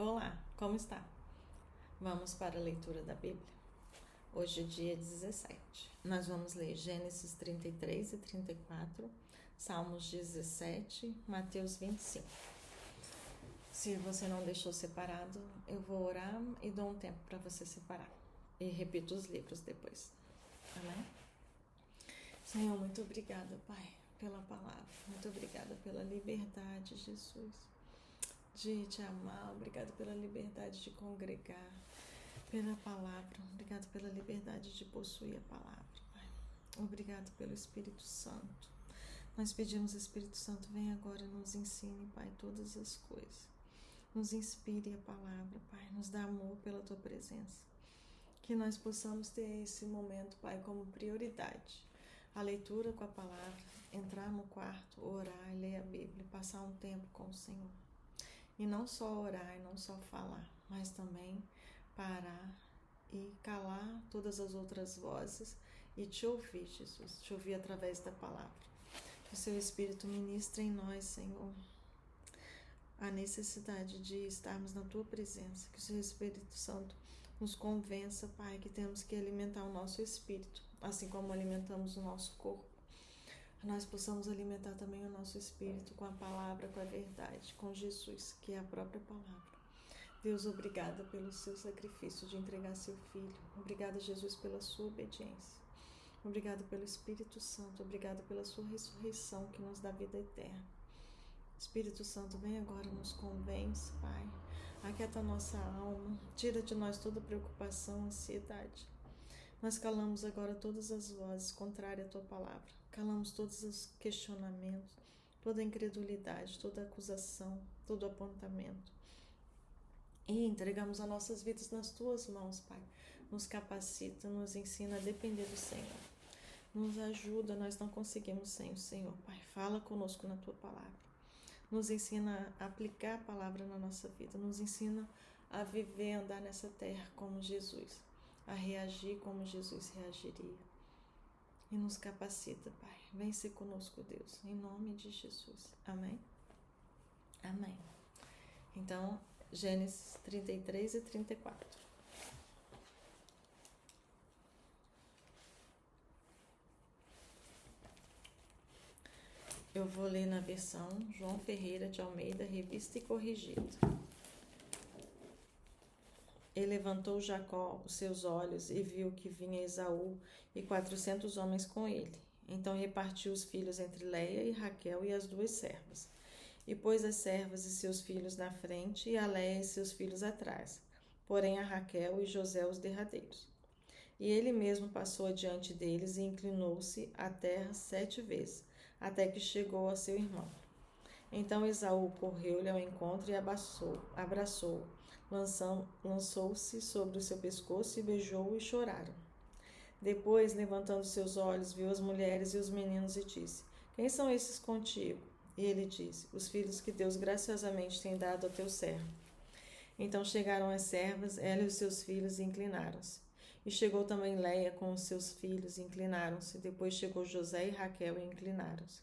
Olá, como está? Vamos para a leitura da Bíblia. Hoje é dia 17. Nós vamos ler Gênesis 33 e 34, Salmos 17, Mateus 25. Se você não deixou separado, eu vou orar e dou um tempo para você separar. E repito os livros depois. Amém? Senhor, muito obrigada, Pai, pela palavra. Muito obrigada pela liberdade, Jesus, de te amar. Obrigada pela liberdade de congregar, pela palavra. Obrigada pela liberdade de possuir a palavra, Pai. Obrigada pelo Espírito Santo. Nós pedimos, Espírito Santo, vem agora e nos ensine, Pai, todas as coisas. Nos inspire a palavra, Pai. Nos dá amor pela Tua presença. Que nós possamos ter esse momento, Pai, como prioridade. A leitura com a palavra, entrar no quarto, orar e ler a Bíblia, passar um tempo com o Senhor. E não só orar e não só falar, mas também parar e calar todas as outras vozes e te ouvir, Jesus, te ouvir através da palavra. Que o Seu Espírito ministre em nós, Senhor, a necessidade de estarmos na Tua presença. Que o Seu Espírito Santo nos convença, Pai, que temos que alimentar o nosso espírito, assim como alimentamos o nosso corpo. Nós possamos alimentar também o nosso espírito com a palavra, com a verdade, com Jesus, que é a própria palavra. Deus, obrigada pelo Seu sacrifício de entregar Seu Filho. Obrigada, Jesus, pela Sua obediência. Obrigada pelo Espírito Santo. Obrigada pela Sua ressurreição, que nos dá vida eterna. Espírito Santo, vem agora, nos convence, Pai. Aquieta a nossa alma. Tira de nós toda preocupação, ansiedade. Nós calamos agora todas as vozes contrárias à Tua palavra. Calamos todos os questionamentos, toda a incredulidade, toda a acusação, todo o apontamento. E entregamos as nossas vidas nas Tuas mãos, Pai. Nos capacita, nos ensina a depender do Senhor. Nos ajuda, nós não conseguimos sem o Senhor, Pai. Fala conosco na Tua palavra. Nos ensina a aplicar a palavra na nossa vida. Nos ensina a viver, andar nessa terra como Jesus. A reagir como Jesus reagiria. E nos capacita, Pai. Vem ser conosco, Deus, em nome de Jesus. Amém? Amém. Então, Gênesis 33 e 34. Eu vou ler na versão João Ferreira de Almeida, revista e corrigida. E levantou Jacó os seus olhos e viu que vinha Esaú e 400 homens com ele. Então repartiu os filhos entre Léia e Raquel e as duas servas. E pôs as servas e seus filhos na frente e a Léia e seus filhos atrás, porém a Raquel e José os derradeiros. E ele mesmo passou adiante deles e inclinou-se à terra 7 vezes, até que chegou a seu irmão. Então Esaú correu-lhe ao encontro e abraçou-o. Lançou-se sobre o seu pescoço e beijou-o e choraram. Depois, levantando seus olhos, viu as mulheres e os meninos e disse: Quem são esses contigo? E ele disse: Os filhos que Deus graciosamente tem dado ao teu servo. Então chegaram as servas, ela e os seus filhos, e inclinaram-se. E chegou também Léia com os seus filhos, e inclinaram-se. Depois chegou José e Raquel, e inclinaram-se.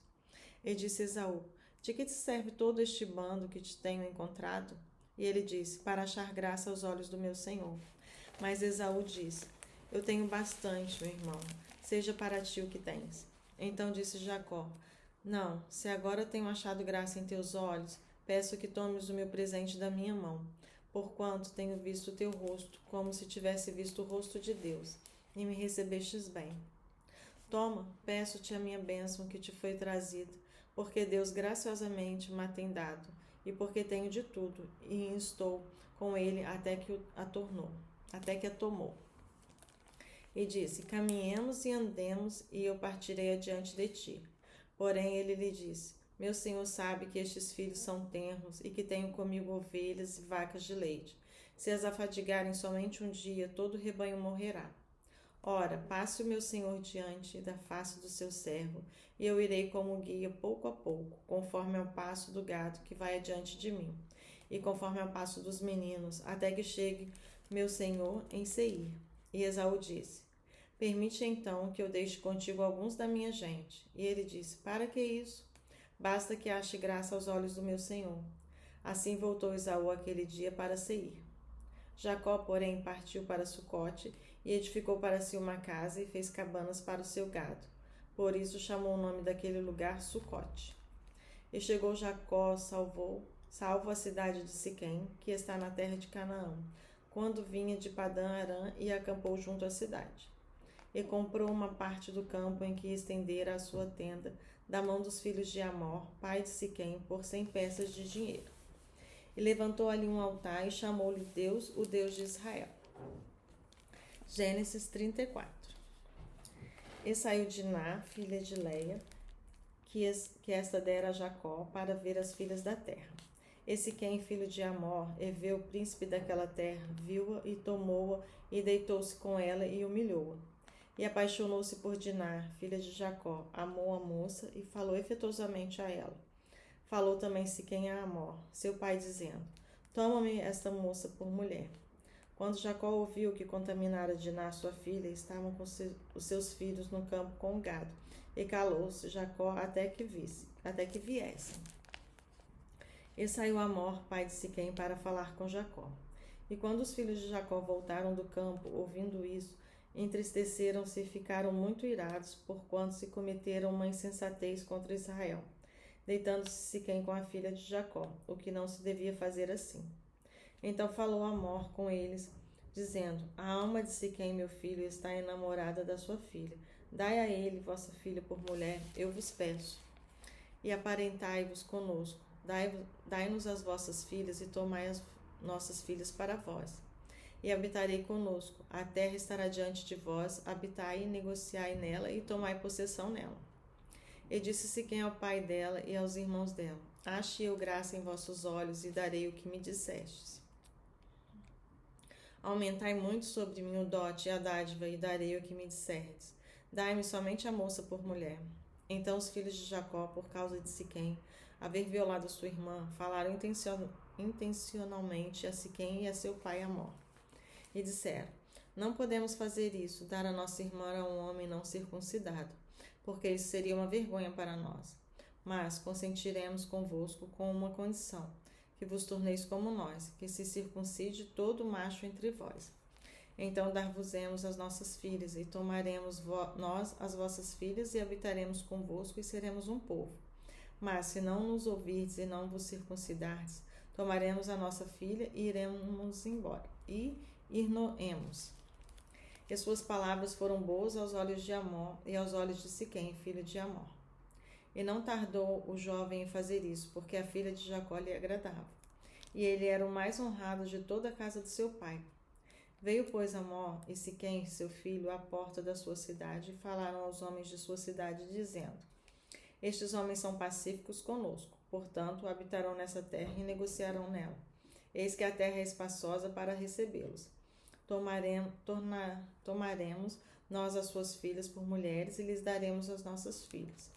E disse Esaú: De que te serve todo este bando que te tenho encontrado? E ele disse: Para achar graça aos olhos do meu senhor. Mas Esaú disse: Eu tenho bastante, meu irmão. Seja para ti o que tens. Então disse Jacó: Não, se agora tenho achado graça em teus olhos, peço que tomes o meu presente da minha mão, porquanto tenho visto o teu rosto, como se tivesse visto o rosto de Deus, e me recebestes bem. Toma, peço-te a minha bênção que te foi trazida, porque Deus graciosamente me tem dado, e porque tenho de tudo, e estou com ele até que a tomou. E disse: Caminhemos e andemos, e eu partirei adiante de ti. Porém ele lhe disse: Meu senhor sabe que estes filhos são tenros, e que tenho comigo ovelhas e vacas de leite. Se as afadigarem somente um dia, todo o rebanho morrerá. Ora, passe o meu senhor diante da face do seu servo, e eu irei como guia pouco a pouco, conforme ao passo do gado que vai adiante de mim, e conforme ao passo dos meninos, até que chegue meu senhor em Seir. E Esaú disse: Permite então que eu deixe contigo alguns da minha gente. E ele disse: Para que isso? Basta que ache graça aos olhos do meu senhor. Assim voltou Esaú aquele dia para Seir. Jacó, porém, partiu para Sucote e edificou para si uma casa e fez cabanas para o seu gado. Por isso chamou o nome daquele lugar Sucote. E chegou Jacó, salvo a cidade de Siquém, que está na terra de Canaã, quando vinha de Padã Arã e acampou junto à cidade. E comprou uma parte do campo em que estendera a sua tenda, da mão dos filhos de Amor, pai de Siquém, por 100 peças de dinheiro. E levantou ali um altar e chamou-lhe Deus, o Deus de Israel. Gênesis 34. E saiu Diná, filha de Leia, que esta dera a Jacó, para ver as filhas da terra. E Siquém, filho de Amor, Eveu, príncipe daquela terra, viu-a e tomou-a e deitou-se com ela e humilhou-a. E apaixonou-se por Diná, filha de Jacó, amou a moça e falou efetuosamente a ela. Falou também Siquém a Amor, seu pai, dizendo: Toma-me esta moça por mulher. Quando Jacó ouviu que contaminara Diná, sua filha, estavam com os seus filhos no campo com o gado, e calou-se Jacó até que viessem. E saiu Amor, pai de Siquém, para falar com Jacó. E quando os filhos de Jacó voltaram do campo, ouvindo isso, entristeceram-se e ficaram muito irados, porquanto se cometeram uma insensatez contra Israel, deitando-se Siquém com a filha de Jacó, o que não se devia fazer assim. Então falou Amor com eles, dizendo: A alma de Siquém, meu filho, está enamorada da sua filha. Dai a ele vossa filha por mulher, eu vos peço. E aparentai-vos conosco. Dai-nos as vossas filhas e tomai as nossas filhas para vós. E habitarei conosco. A terra estará diante de vós, habitai e negociai nela e tomai possessão nela. E disse Siquém ao pai dela e aos irmãos dela: Ache eu graça em vossos olhos e darei o que me dissestes. Aumentai muito sobre mim o dote e a dádiva e darei o que me disserdes. Dai-me somente a moça por mulher. Então os filhos de Jacó, por causa de Siquém, haver violado sua irmã, falaram intencionalmente a Siquém e a seu pai Amor. E disseram: Não podemos fazer isso, dar a nossa irmã a um homem não circuncidado, porque isso seria uma vergonha para nós. Mas consentiremos convosco com uma condição, que vos torneis como nós, que se circuncide todo macho entre vós. Então dar-vos-emos as nossas filhas, e tomaremos nós as vossas filhas, e habitaremos convosco, e seremos um povo. Mas se não nos ouvirdes e não vos circuncidardes, tomaremos a nossa filha e iremos embora, e ir-nos-emos. E suas palavras foram boas aos olhos de Amor e aos olhos de Siquém, filho de Amor. E não tardou o jovem em fazer isso, porque a filha de Jacó lhe agradava. E ele era o mais honrado de toda a casa de seu pai. Veio, pois, Amor e Siquém, seu filho, à porta da sua cidade, e falaram aos homens de sua cidade, dizendo: Estes homens são pacíficos conosco, portanto, habitarão nessa terra e negociarão nela. Eis que a terra é espaçosa para recebê-los. Tomaremos nós as suas filhas por mulheres e lhes daremos as nossas filhas.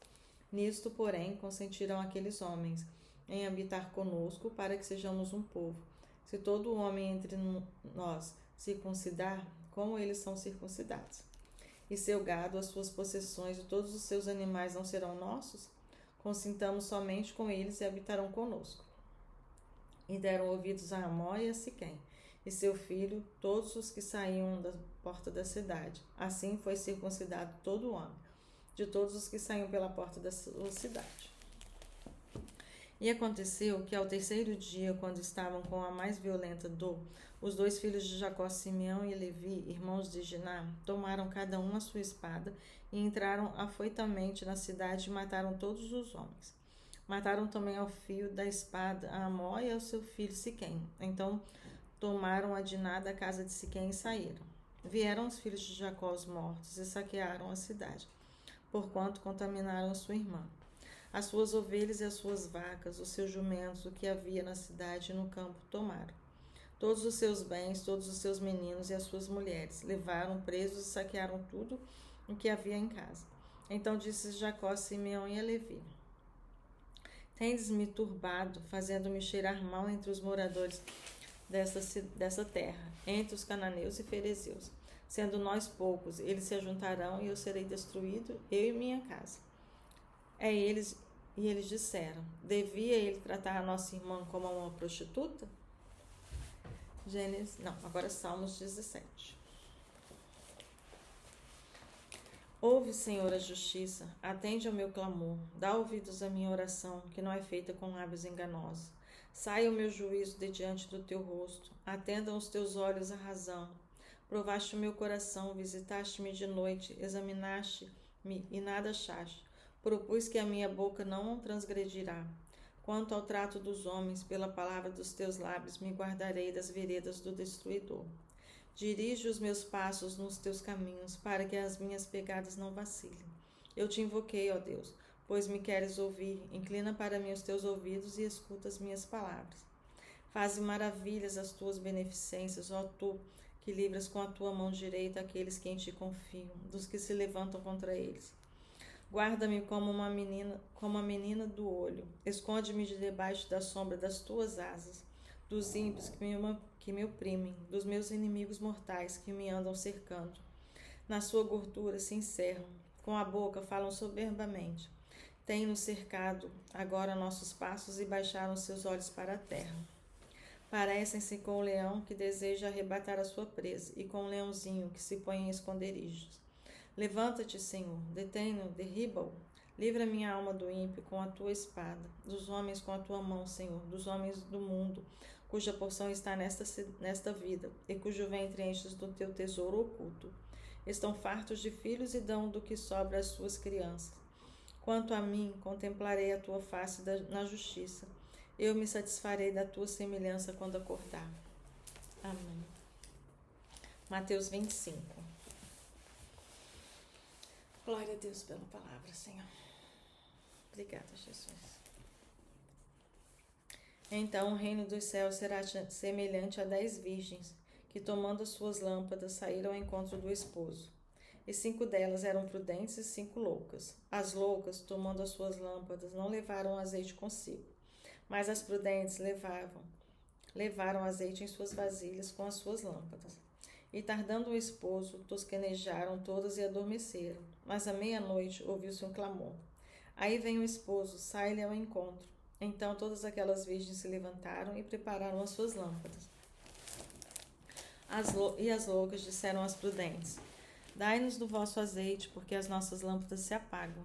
Nisto, porém, consentirão aqueles homens em habitar conosco, para que sejamos um povo. Se todo homem entre nós circuncidar, como eles são circuncidados. E seu gado, as suas possessões e todos os seus animais não serão nossos? Consintamos somente com eles e habitarão conosco. E deram ouvidos a Amor e a Siquém, e seu filho, todos os que saíam da porta da cidade. Assim foi circuncidado todo homem, de todos os que saíam pela porta da sua cidade. E aconteceu que ao terceiro dia, quando estavam com a mais violenta dor, os 2 filhos de Jacó, Simeão e Levi, irmãos de Diná, tomaram cada um a sua espada e entraram afoitamente na cidade e mataram todos os homens. Mataram também ao fio da espada a Amor e ao seu filho Siquém. Então tomaram a Diná da casa de Siquém e saíram. Vieram os filhos de Jacó os mortos e saquearam a cidade, porquanto contaminaram sua irmã. As suas ovelhas e as suas vacas, os seus jumentos, o que havia na cidade e no campo, tomaram. Todos os seus bens, todos os seus meninos e as suas mulheres, levaram presos e saquearam tudo o que havia em casa. Então disse Jacó a Simeão e a Levi: Tendes-me turbado, fazendo-me cheirar mal entre os moradores dessa terra, entre os cananeus e ferezeus. Sendo nós poucos, eles se ajuntarão e eu serei destruído, eu e minha casa. E eles disseram: devia ele tratar a nossa irmã como uma prostituta? Agora Salmos 17. Ouve, Senhor, a justiça, atende ao meu clamor, dá ouvidos à minha oração, que não é feita com lábios enganosos. Saia o meu juízo de diante do teu rosto, atendam os teus olhos à razão. Provaste o meu coração, visitaste-me de noite, examinaste-me e nada achaste. Propus que a minha boca não transgredirá. Quanto ao trato dos homens, pela palavra dos teus lábios me guardarei das veredas do destruidor. Dirige os meus passos nos teus caminhos, para que as minhas pegadas não vacilem. Eu te invoquei, ó Deus, pois me queres ouvir. Inclina para mim os teus ouvidos e escuta as minhas palavras. Faze maravilhas as tuas beneficências, ó tu, que livras com a tua mão direita aqueles que em ti confiam, dos que se levantam contra eles. Guarda-me como a menina do olho. Esconde-me de debaixo da sombra das tuas asas, dos ímpios que me oprimem, dos meus inimigos mortais que me andam cercando. Na sua gordura se encerram, com a boca falam soberbamente. Têm-nos cercado agora nossos passos e baixaram seus olhos para a terra. Parecem-se com o leão que deseja arrebatar a sua presa e com o leãozinho que se põe em esconderijos. Levanta-te, Senhor, detém-no, derriba-o. Livra minha alma do ímpio com a tua espada, dos homens com a tua mão, Senhor, dos homens do mundo, cuja porção está nesta vida, e cujo ventre enches do teu tesouro oculto. Estão fartos de filhos e dão do que sobra às suas crianças. Quanto a mim, contemplarei a tua face na justiça. Eu me satisfarei da tua semelhança quando acordar. Amém. Mateus 25. Glória a Deus pela palavra, Senhor. Obrigada, Jesus. Então o reino dos céus será semelhante a 10 virgens, que tomando as suas lâmpadas saíram ao encontro do esposo. E 5 delas eram prudentes e 5 loucas. As loucas, tomando as suas lâmpadas, não levaram azeite consigo, mas as prudentes levaram azeite em suas vasilhas com as suas lâmpadas. E tardando o esposo, tosquenejaram todas e adormeceram. Mas à meia-noite ouviu-se um clamor. Aí vem o esposo, sai-lhe ao encontro. Então todas aquelas virgens se levantaram e prepararam as suas lâmpadas. As loucas disseram às prudentes: dai-nos do vosso azeite, porque as nossas lâmpadas se apagam.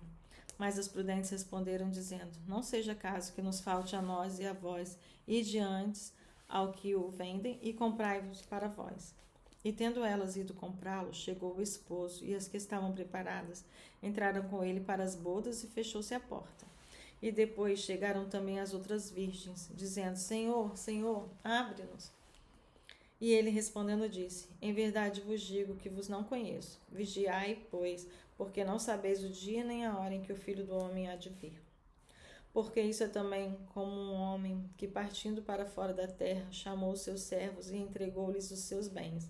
Mas as prudentes responderam, dizendo: não seja caso que nos falte a nós e a vós, ide antes ao que o vendem e comprai-vos para vós. E tendo elas ido comprá-lo, chegou o esposo, e as que estavam preparadas entraram com ele para as bodas e fechou-se a porta. E depois chegaram também as outras virgens, dizendo: Senhor, Senhor, abre-nos. E ele respondendo disse: em verdade vos digo que vos não conheço. Vigiai, pois, porque não sabeis o dia nem a hora em que o Filho do Homem há de vir. Porque isso é também como um homem que, partindo para fora da terra, chamou os seus servos e entregou-lhes os seus bens.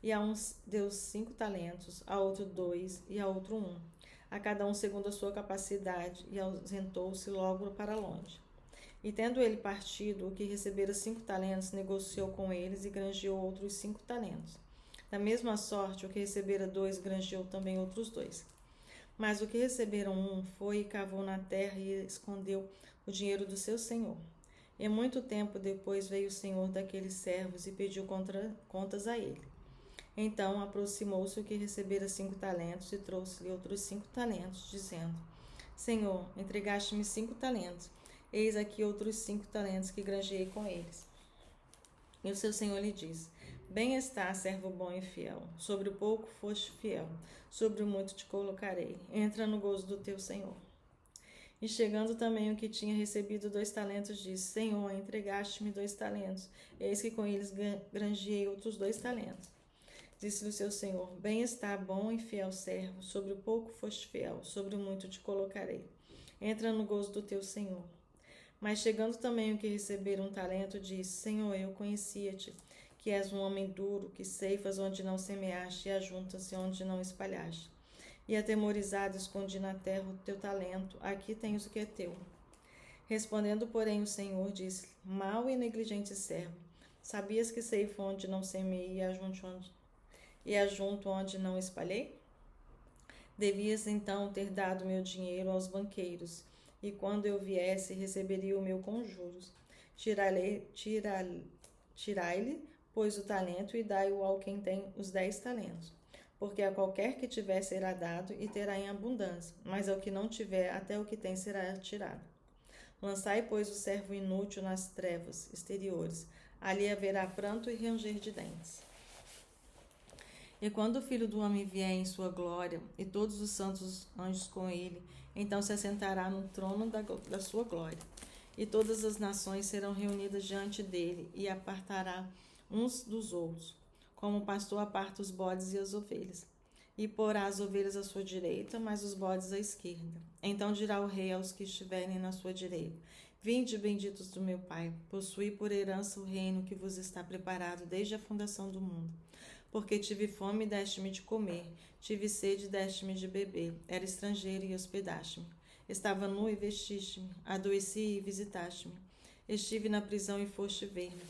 E a um deu 5 talentos, a outro 2 e a outro 1, a cada um segundo a sua capacidade, e ausentou-se logo para longe. E tendo ele partido, o que recebera 5 talentos, negociou com eles e granjeou outros 5 talentos. Da mesma sorte, o que recebera 2, granjeou também outros 2. Mas o que receberam 1, foi e cavou na terra e escondeu o dinheiro do seu senhor. E muito tempo depois veio o senhor daqueles servos e pediu contas a ele. Então aproximou-se o que recebera 5 talentos e trouxe-lhe outros 5 talentos, dizendo: Senhor, entregaste-me 5 talentos, eis aqui outros 5 talentos que granjeei com eles. E o seu senhor lhe disse: Bem está, servo bom e fiel, sobre o pouco foste fiel, sobre o muito te colocarei, entra no gozo do teu senhor. E chegando também o que tinha recebido 2 talentos, disse: Senhor, entregaste-me 2 talentos, eis que com eles granjeei outros 2 talentos. Disse-lhe o seu senhor: Bem está, bom e fiel servo, sobre o pouco foste fiel, sobre o muito te colocarei. Entra no gozo do teu senhor. Mas chegando também o que receberam 1 talento, disse: Senhor, eu conhecia-te, que és um homem duro, que ceifas onde não semeaste e ajuntas onde não espalhaste. E atemorizado escondi na terra o teu talento, aqui tens o que é teu. Respondendo, porém, o senhor disse: Mau e negligente servo, sabias que ceifo onde não semeei e ajunto onde não espalhei? Devias então ter dado meu dinheiro aos banqueiros, e quando eu viesse, receberia o meu com juros. Tirai-lhe, pois, o talento, e dai-o ao quem tem os 10 talentos. Porque a qualquer que tiver será dado, e terá em abundância, mas ao que não tiver, até o que tem será tirado. Lançai, pois, o servo inútil nas trevas exteriores. Ali haverá pranto e ranger de dentes. E quando o Filho do Homem vier em sua glória, e todos os santos anjos com ele, então se assentará no trono da sua glória. E todas as nações serão reunidas diante dele, e apartará uns dos outros, como o pastor aparta os bodes e as ovelhas. E porá as ovelhas à sua direita, mas os bodes à esquerda. Então dirá o rei aos que estiverem na sua direita: Vinde, benditos do meu Pai, possuí por herança o reino que vos está preparado desde a fundação do mundo. Porque tive fome e deste-me de comer, tive sede e deste-me de beber, era estrangeiro e hospedaste-me. Estava nu e vestiste-me, adoeci e visitaste-me. Estive na prisão e foste ver-me.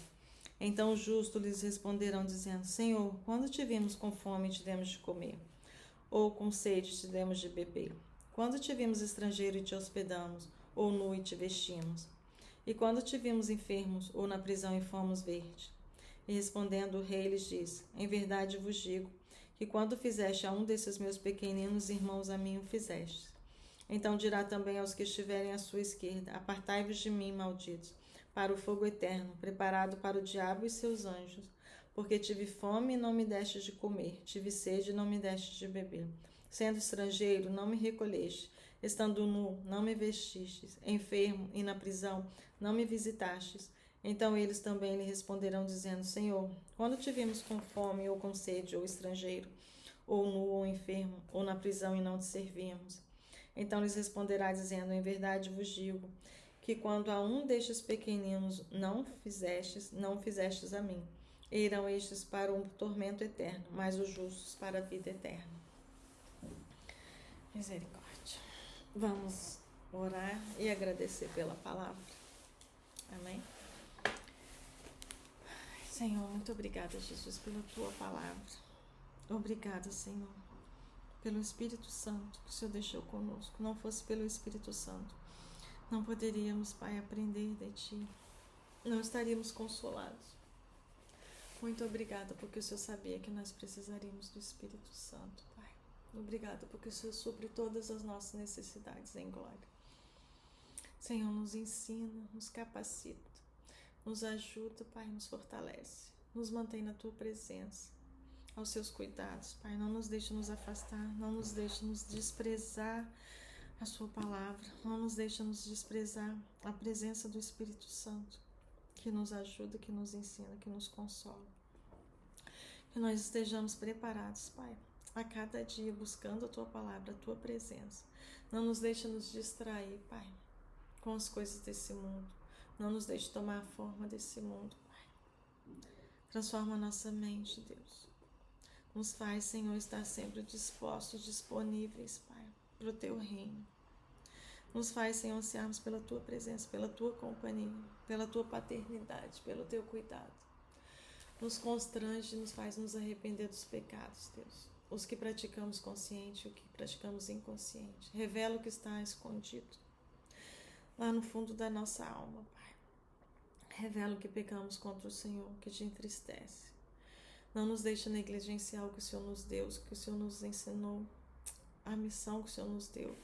Então os justos lhes responderão, dizendo: Senhor, quando te vimos com fome e te demos de comer? Ou com sede e te demos de beber? Quando te vimos estrangeiro e te hospedamos? Ou nu e te vestimos? E quando te vimos enfermos, ou na prisão e fomos ver-te? E respondendo o rei lhes disse: Em verdade vos digo, que quando fizeste a um desses meus pequeninos irmãos, a mim o fizeste. Então dirá também aos que estiverem à sua esquerda: Apartai-vos de mim, malditos, para o fogo eterno, preparado para o diabo e seus anjos. Porque tive fome e não me destes de comer, tive sede e não me destes de beber. Sendo estrangeiro, não me recolheste, estando nu, não me vestistes, enfermo e na prisão, não me visitastes. Então eles também lhe responderão, dizendo: Senhor, quando te vimos com fome, ou com sede, ou estrangeiro, ou nu, ou enfermo, ou na prisão, e não te servimos? Então lhes responderá, dizendo: Em verdade vos digo, que quando a um destes pequeninos não fizestes a mim. E irão estes para um tormento eterno, mas os justos para a vida eterna. Misericórdia. Vamos orar e agradecer pela palavra. Amém? Senhor, muito obrigada, Jesus, pela tua palavra. Obrigada, Senhor, pelo Espírito Santo que o Senhor deixou conosco. Não fosse pelo Espírito Santo, não poderíamos, Pai, aprender de Ti. Não estaríamos consolados. Muito obrigada porque o Senhor sabia que nós precisaríamos do Espírito Santo, Pai. Obrigada porque o Senhor supre todas as nossas necessidades em glória. Senhor, nos ensina, nos capacita, nos ajuda, Pai, nos fortalece, nos mantém na Tua presença, aos Seus cuidados, Pai. Não nos deixe nos afastar, não nos deixe nos desprezar a Sua palavra, não nos deixe nos desprezar a presença do Espírito Santo, que nos ajuda, que nos ensina, que nos consola. Que nós estejamos preparados, Pai, a cada dia buscando a Tua palavra, a Tua presença. Não nos deixe nos distrair, Pai, com as coisas desse mundo. Não nos deixe tomar a forma desse mundo, Pai. Transforma a nossa mente, Deus. Nos faz, Senhor, estar sempre dispostos, disponíveis, Pai, para o Teu reino. Nos faz, Senhor, ansiarmos pela Tua presença, pela Tua companhia, pela Tua paternidade, pelo Teu cuidado. Nos constrange, nos faz nos arrepender dos pecados, Deus. Os que praticamos consciente e o que praticamos inconsciente. Revela o que está escondido lá no fundo da nossa alma, Pai. Revela o que pecamos contra o Senhor, que te entristece. Não nos deixe negligenciar o que o Senhor nos deu, o que o Senhor nos ensinou, a missão que o Senhor nos deu,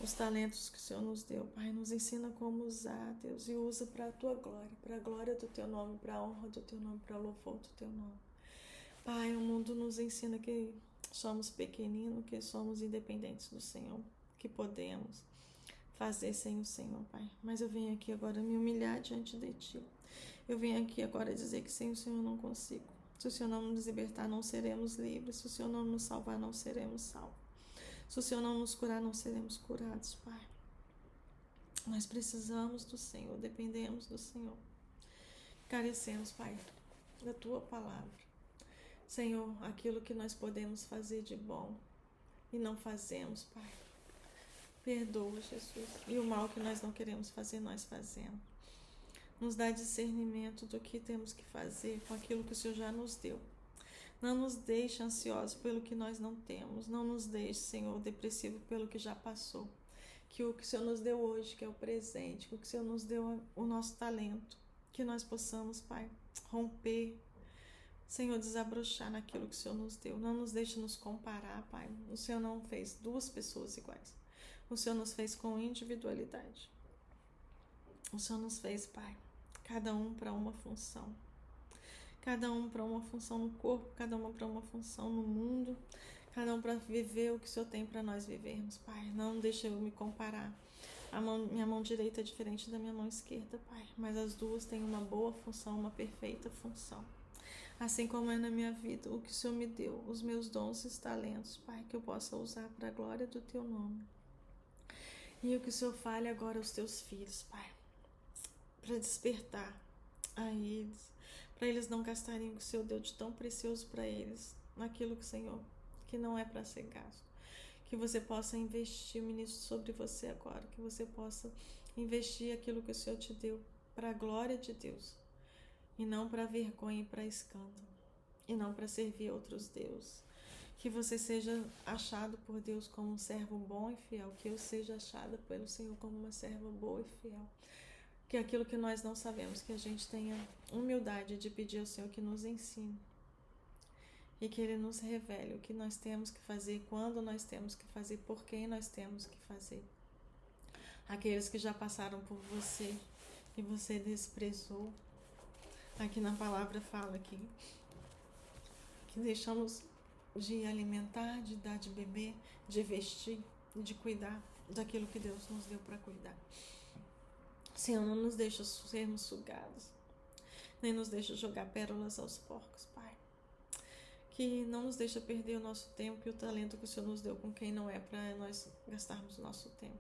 os talentos que o Senhor nos deu, Pai. Nos ensina como usar, Deus, e usa para a Tua glória, para a glória do Teu nome, para a honra do Teu nome, para o louvor do Teu nome. Pai, o mundo nos ensina que somos pequeninos, que somos independentes do Senhor, que podemos fazer sem o Senhor, Pai. Mas eu venho aqui agora me humilhar diante de Ti. Eu venho aqui agora dizer que sem o Senhor eu não consigo. Se o Senhor não nos libertar, não seremos livres. Se o Senhor não nos salvar, não seremos salvos. Se o Senhor não nos curar, não seremos curados, Pai. Nós precisamos do Senhor, dependemos do Senhor. Carecemos, Pai, da Tua palavra. Senhor, aquilo que nós podemos fazer de bom e não fazemos, Pai. Perdoa, Jesus. E o mal que nós não queremos fazer, nós fazemos. Nos dá discernimento do que temos que fazer com aquilo que o Senhor já nos deu. Não nos deixe ansiosos pelo que nós não temos. Não nos deixe, Senhor, depressivo pelo que já passou. que o que o Senhor nos deu hoje, que é o presente, que o Senhor nos deu o nosso talento, que nós possamos, Pai, romper, Senhor, desabrochar naquilo que o Senhor nos deu. Não nos deixe nos comparar, Pai. O Senhor não fez duas pessoas iguais. O Senhor nos fez com individualidade. O Senhor nos fez, Pai, cada um para uma função. Cada um para uma função no corpo, cada uma para uma função no mundo, cada um para viver o que o Senhor tem para nós vivermos, Pai. Não deixe eu me comparar. Minha mão direita é diferente da minha mão esquerda, Pai, mas as duas têm uma boa função, uma perfeita função. Assim como é na minha vida, o que o Senhor me deu, os meus dons e talentos, Pai, que eu possa usar para a glória do Teu nome. E o que o Senhor fale agora aos Teus filhos, Pai, para despertar a eles, para eles não gastarem o que o Senhor deu de tão precioso para eles, naquilo que o Senhor, que não é para ser gasto. Que você possa investir, ministro, sobre você agora, que você possa investir aquilo que o Senhor te deu para a glória de Deus, e não para vergonha e para escândalo, e não para servir outros deuses. Que você seja achado por Deus como um servo bom e fiel, que eu seja achada pelo Senhor como uma serva boa e fiel. Que aquilo que nós não sabemos, que a gente tenha humildade de pedir ao Senhor que nos ensine, e que Ele nos revele o que nós temos que fazer, quando nós temos que fazer, por quem nós temos que fazer. Aqueles que já passaram por você e você desprezou, aqui na palavra fala que deixamos de alimentar, de dar de beber, de vestir, de cuidar daquilo que Deus nos deu para cuidar. Senhor, não nos deixa sermos sugados, nem nos deixa jogar pérolas aos porcos, Pai. Que não nos deixa perder o nosso tempo e o talento que o Senhor nos deu com quem não é para nós gastarmos o nosso tempo.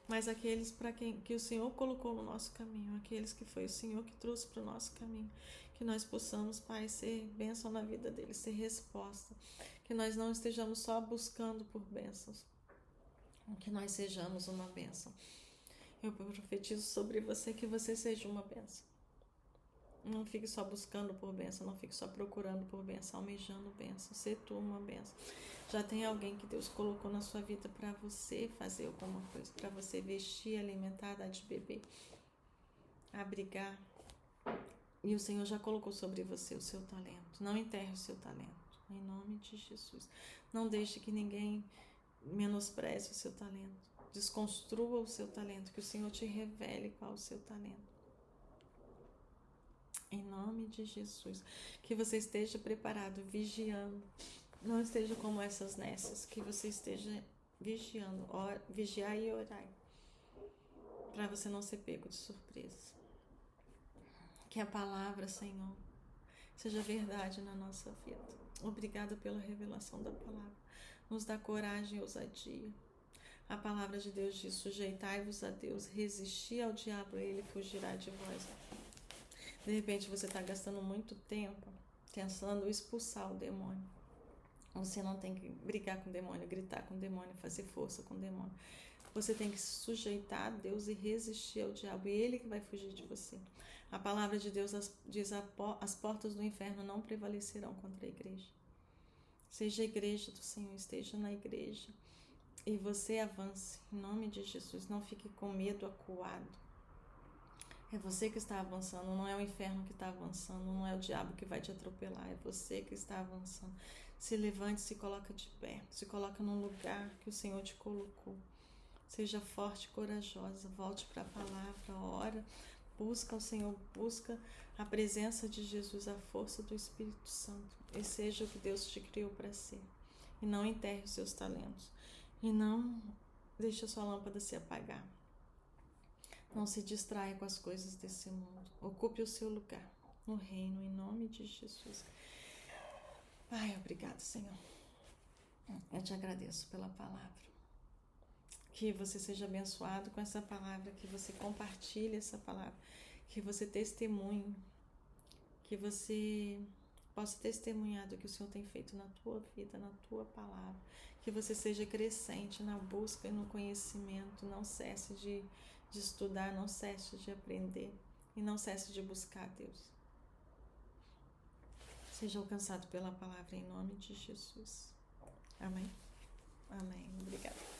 Mas aqueles para quem que o Senhor colocou no nosso caminho, aqueles que foi o Senhor que trouxe para o nosso caminho, que nós possamos, Pai, ser bênção na vida deles, ser resposta, que nós não estejamos só buscando por bênçãos, que nós sejamos uma bênção. Eu profetizo sobre você que você seja uma bênção. Não fique só buscando por bênção, não fique só procurando por bênção, almejando bênção. Ser tu uma bênção. Já tem alguém que Deus colocou na sua vida para você fazer alguma coisa, para você vestir, alimentar, dar de beber, abrigar. E o Senhor já colocou sobre você o seu talento. Não enterre o seu talento, em nome de Jesus. Não deixe que ninguém menospreze o seu talento. Desconstrua o seu talento, que o Senhor te revele qual é o seu talento. Em nome de Jesus, que você esteja preparado, vigiando, não esteja como essas nessas, que você esteja vigiando, vigiar e orar, para você não ser pego de surpresa. Que a palavra, Senhor, seja verdade na nossa vida. Obrigada pela revelação da palavra, nos dá coragem e ousadia. A palavra de Deus diz: sujeitai-vos a Deus, resisti ao diabo e ele fugirá de vós. De repente você está gastando muito tempo tentando expulsar o demônio. Você não tem que brigar com o demônio, gritar com o demônio, fazer força com o demônio. Você tem que se sujeitar a Deus e resistir ao diabo, e ele que vai fugir de você. A palavra de Deus diz: as portas do inferno não prevalecerão contra a igreja. Seja a igreja do Senhor, esteja na igreja e você avance, em nome de Jesus. Não fique com medo, acuado. É você que está avançando, não é o inferno que está avançando, não é o diabo que vai te atropelar, é você que está avançando. Se levante, se coloca de pé, se coloca num lugar que o Senhor te colocou. Seja forte e corajosa, volte para a palavra, ora, busca o Senhor, busca a presença de Jesus, a força do Espírito Santo, e seja o que Deus te criou para ser. E não enterre os seus talentos, e não deixe a sua lâmpada se apagar. Não se distraia com as coisas desse mundo. Ocupe o seu lugar no reino, em nome de Jesus. Ai, obrigado, Senhor. Eu te agradeço pela palavra. Que você seja abençoado com essa palavra, que você compartilhe essa palavra, que você testemunhe, que você possa testemunhar do que o Senhor tem feito na tua vida, na tua palavra. Que você seja crescente na busca e no conhecimento, não cesse de estudar, não cesse de aprender e não cesse de buscar a Deus. Seja alcançado pela palavra em nome de Jesus. Amém? Amém. Obrigada.